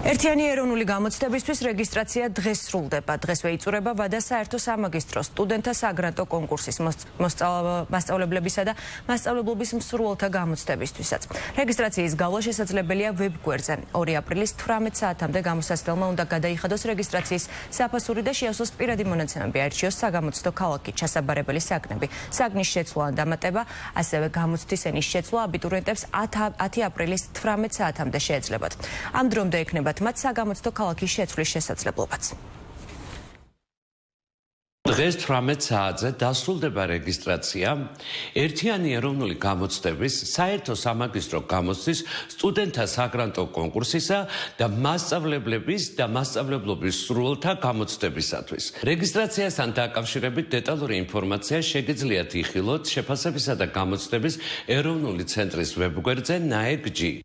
ერთიანი ეროვნული გამოცდებისთვის რეგისტრაცია დღეს სრულდება. დღესვე იწურება ვადა საერთო სამაგისტრო სტუდენტთა საგრანტო კონკურსის მასწავლებლებისა და მასწავლებლობის მსურველთა გამოცდებისთვისაც. რეგისტრაციის გავლა შესაძლებელია ვებგვერდზე. 2 აპრილის 18 საათამდე გამოსაცდელმა უნდა გადაიხადოს რეგისტრაციის საფასური და შეასრულოს პირადი მონაცემები, აირჩიოს საგამოცდო ქალაქით ჩასაბარებელი საგნები, საგნის შეცვლა ან დამატება, ასევე გამოცდის ენის შეცვლა აბიტურიენტებს 10 აპრილის 18 საათამდე შეეძლებათ. ამ დრომდე ექნებათ მათ საგამოცდო ქალაქის შეცვლის შესაძლებლობაც. დღეს 18 საათზე დასრულდება რეგისტრაცია ერთიანი ეროვნული გამოცდების საერთო სამაგისტრო გამოცდის სტუდენტთა საგრანტო კონკურსისა და მასწავლებლების და მასწავლებლობის სრულთა გამოცდებისათვის. რეგისტრაციასთან დაკავშირებით დეტალური ინფორმაცია შეგიძლიათ იხილოთ შეფასებისა და გამოცდების ეროვნული ცენტრის ვებგვერდზე NAEG-G.